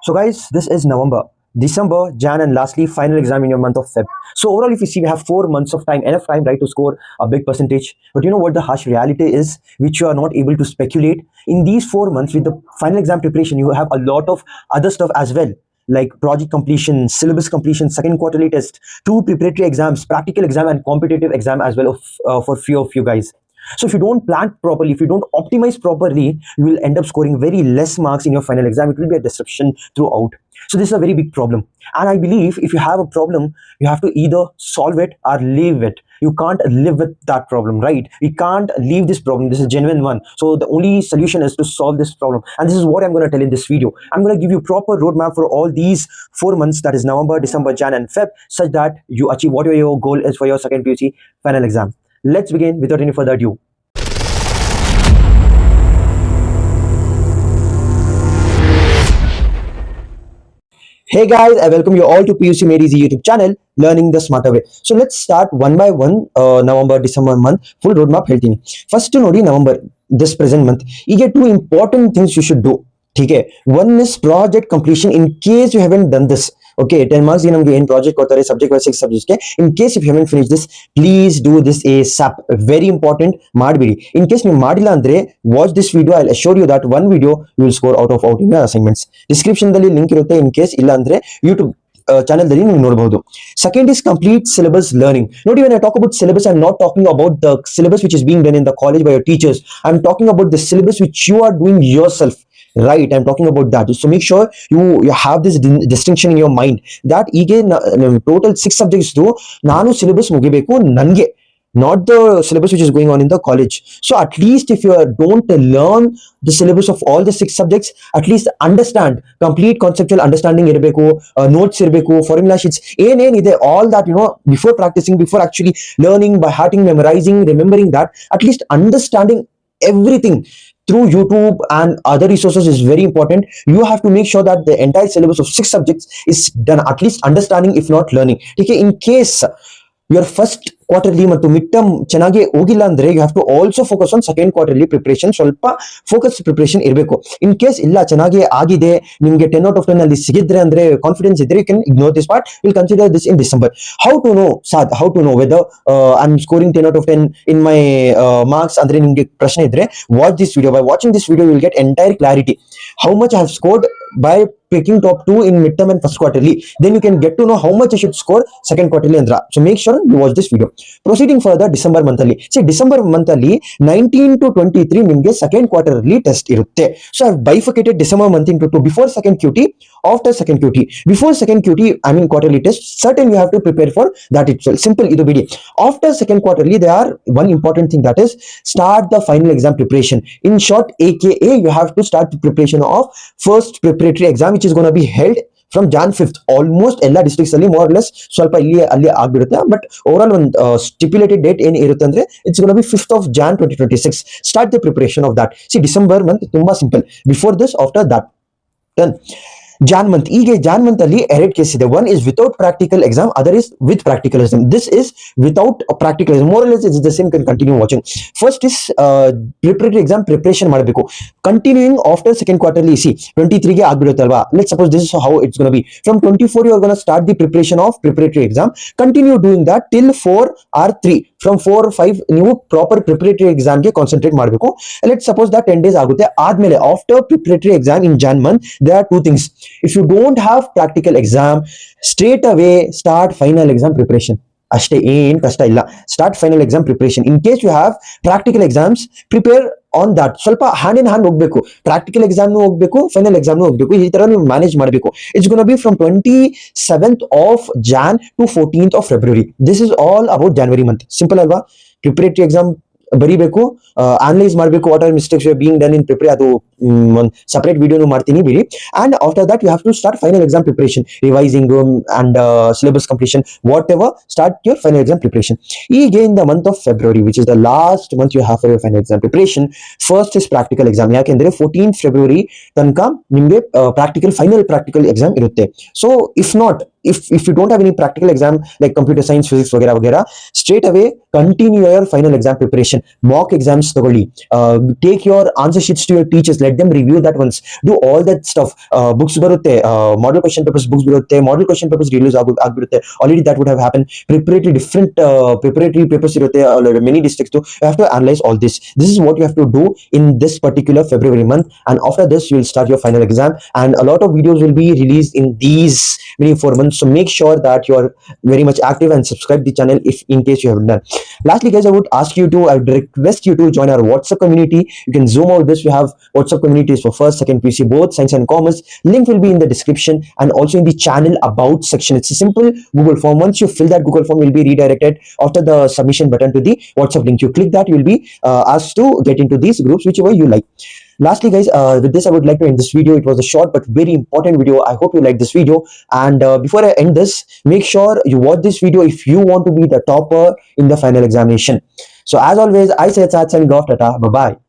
So guys, this is November, December, Jan, and lastly final exam in your month of Feb. So overall, if you see, we have 4 months of time, enough time, right, to score a big percentage. But you know what the harsh reality is, which you are not able to speculate. In these 4 months, with the final exam preparation, you have a lot of other stuff as well, like project completion, syllabus completion, second quarterly test, two preparatory exams, practical exam, and competitive exam as well for few of you guys. So if you don't plan properly, if you don't optimize properly, you will end up scoring very less marks in your final exam. It will be a disruption throughout. So this is a very big problem. And I believe if you have a problem, you have to either solve it or leave it. You can't live with that problem, right? We can't leave this problem. This is a genuine one. So the only solution is to solve this problem. And this is what I'm going to tell in this video. I'm going to give you proper roadmap for all these 4 months, that is November, December, Jan, and Feb, such that you achieve whatever your goal is for your second PUC final exam. Let's begin without any further ado. Hey guys, I welcome you all to PUC Made Easy YouTube channel, Learning the Smarter Way. So let's start one by one. November, December month, full roadmap ಹೇಳ್ತೀನಿ. First ನೋಡಿ November, this present month. You get two important things you should do. ठीक है? One is project completion in case you haven't done this. Okay, 10 marks in nಮಗೆ ಏನು project ಕೊಡ್ತಾರೆ subject wise 6 subjects ಗೆ. In case if you haven't finished this, please do this ASAP. Very important, ಮಾಡಬೇಡಿ. In case ನೀವು ಮಾಡಿಲ್ಲ ಅಂದ್ರೆ watch this video. I'll assure you that one video you will score out in your assignments. Description ದಲ್ಲಿ link ಇರುತ್ತೆ. In case ಇಲ್ಲ ಅಂದ್ರೆ YouTube channel ದಲ್ಲಿ ನೀವು ನೋಡಬಹುದು. Second is complete syllabus learning. ನೋಡಿ, when I talk about syllabus, I'm not talking about the syllabus which is being done in the college by your teachers. I'm talking about the syllabus which you are doing yourself. Right, I'm talking about that. So make sure you have this distinction in your mind that ಈಗ total 6 subjects ನಾನು syllabus ಮುಗಿಬೇಕು ನನಗೆ, not the syllabus which is going on in the college. So at least if you don't learn the syllabus of all the 6 subjects, at least understand, complete conceptual understanding ಇರಬೇಕು, notes ಇರಬೇಕು, formula sheets ಏನೇನಿದೆ, all that, before practicing, before actually learning by hearting, memorizing, remembering that, at least understanding everything through YouTube and other resources is very important. You have to make sure that the entire syllabus of 6 subjects is done, at least understanding if not learning. Okay, in case your first quarterly ಮತ್ತು mid term ಚೆನ್ನಾಗಿ ಹೋಗಿಲ್ಲ ಅಂದ್ರೆ you have to also focus on second quarterly preparation. ಸ್ವಲ್ಪ focus preparation ಇರಬೇಕು. In case ಇಲ್ಲ ಚೆನ್ನಾಗಿ ಆಗಿದೆ, ನಿಮಗೆ 10 out of 10 ಅಲ್ಲಿ ಸಿಗಿದ್ರೆ ಅಂದ್ರೆ ಕಾನ್ಫಿಡೆನ್ಸ್ ಇದ್ರೆ, you can ignore this part. We'll consider this in December. How to know, Sad, how to know whether I'm scoring 10 out of 10 in my marks ಅಂದ್ರೆ ನಿಮಗೆ ಪ್ರಶ್ನೆ ಇದ್ರೆ, watch this video. By watching this video you will get entire clarity how much I have scored by picking top 2 in midterm and first quarterly. Then you can get to know how much I should score second quarterly andra. So make sure you watch this video. Proceeding further, December month ಅಲ್ಲಿ, see December month ಅಲ್ಲಿ 19 to 23 ನಿಮಗೆ second quarterly test ಇರುತ್ತೆ. So I have bifurcated December month into two: before second QT, after second QT. Before second QT, I mean quarterly test, certain you have to prepare for that itself. Simple, idu bidi. After second quarterly, there are one important thing, that is start the final exam preparation. In short, aka you have to start the preparation of first preparatory exam, which is going to be held from Jan 5th. Almost ಎಲ್ಲ districts ಅಲ್ಲಿ more or less ಸ್ವಲ್ಪ ಇಲ್ಲಿ ಅಲ್ಲಿ ಆಗ್ಬಿಡುತ್ತೆ, but overall ಒಂದು stipulated date ಏನು ಇರುತ್ತೆ ಅಂದ್ರೆ it's gonna be 5th of Jan 2026. Start the preparation of that. See December month ತುಂಬಾ simple, before this, after that. Done. Jan month, ಈಗ Jan month ಅಲ್ಲಿ ಎರಡು ಕೇಸ್ ಇದೆ. One is without practical exam, other is with practical exam. This is without a practical exam. More or less it's the same. Can continue watching. First is preparatory exam preparation ಮಾಡಬೇಕು. Continuing after second quarterly, see 23 ಗೆ ಆಗ್ಬಿಡುತ್ತೆ ಅಲ್ವಾ. Let's suppose this is how it's going to be. From 24 you are going to start the preparation of preparatory exam. Continue doing that till 4 or 3. From 4 or 5 ನೀವು proper preparatory exam ಗೆ concentrate ಮಾಡಬೇಕು. Let's suppose that 10 days ಆಗುತ್ತೆ. ಆದ್ಮೇಲೆ after preparatory exam in Jan month, there are two things. If you don't have practical exam, straight away start final exam preparation. ಅಷ್ಟೇ, ಏನ್ ಕಷ್ಟ ಇಲ್ಲ. Start final exam preparation. In case you have practical exams, prepare on that. ಸ್ವಲ್ಪ hand in hand ಹೋಗ್ಬೇಕು. Practical ಎಕ್ಸಾಮ್ನು ಹೋಗ್ಬೇಕು, final ಎಕ್ಸಾಮ್ನು ಹೋಗ್ಬೇಕು. ಈ ತರ ನೀವು ಮ್ಯಾನೇಜ್ ಮಾಡಬೇಕು. It's gonna be from 27th of Jan to 14th of February. This is all about January month. Simple ಅಲ್ವಾ? ಪ್ರಿಪರೇಟರಿ ಎಕ್ಸಾಮ್ ಬರೀಬೇಕು, ಅನಲೈಸ್ ಮಾಡಬೇಕು, what are mistakes being done in prepare. ಅದು ಒಂದು ಸಪರೇಟ್ ವಿಡಿಯೋನು ಮಾಡ್ತೀನಿ ಬಿಡಿ. And after that you have to start final exam preparation, revising and syllabus completion, whatever. Start your final exam preparation. ಈಗ in the month of February, which is the last month you have for your final exam preparation, first is practical exam. ಯಾಕೆಂದ್ರೆ 14th February ತನಕ ನಿಮಗೆ final practical exam ಇರುತ್ತೆ. So if not if you don't have any practical exam like computer science, physics, वगैरह वगैरह, straight away continue your final exam preparation. Mock exams ತಗೊಳ್ಳಿ. Take your answer sheets to your teachers, let them review that once. Do all that stuff. Books ಬರುತ್ತೆ, model question papers books ಬರುತ್ತೆ, model question papers release ಆಗ್ಬಿಡುತ್ತೆ. Already that would have happened. Preparatory different preparatory papers ಇರುತ್ತೆ, many districts too. You have to analyze all this. This is what you have to do in this particular February month, and after this you will start your final exam, and a lot of videos will be released in these many 4 months. So make sure that you are very much active and subscribe the channel if in case you haven't done. Lastly guys, I would request you to join our WhatsApp community. You can zoom out this. We have WhatsApp communities for first, second PUC, both science and commerce. Link will be in the description and also in the channel about section. It's a simple Google form. Once you fill that Google form, you'll be redirected after the submission button to the WhatsApp link. You click that, you'll be asked to get into these groups, whichever you like. Lastly guys, with this I would like to end this video. It was a short but very important video. I hope you like this video, and before I end this, make sure you watch this video if you want to be the topper in the final examination. So as always, I say signing off. Tata, bye bye.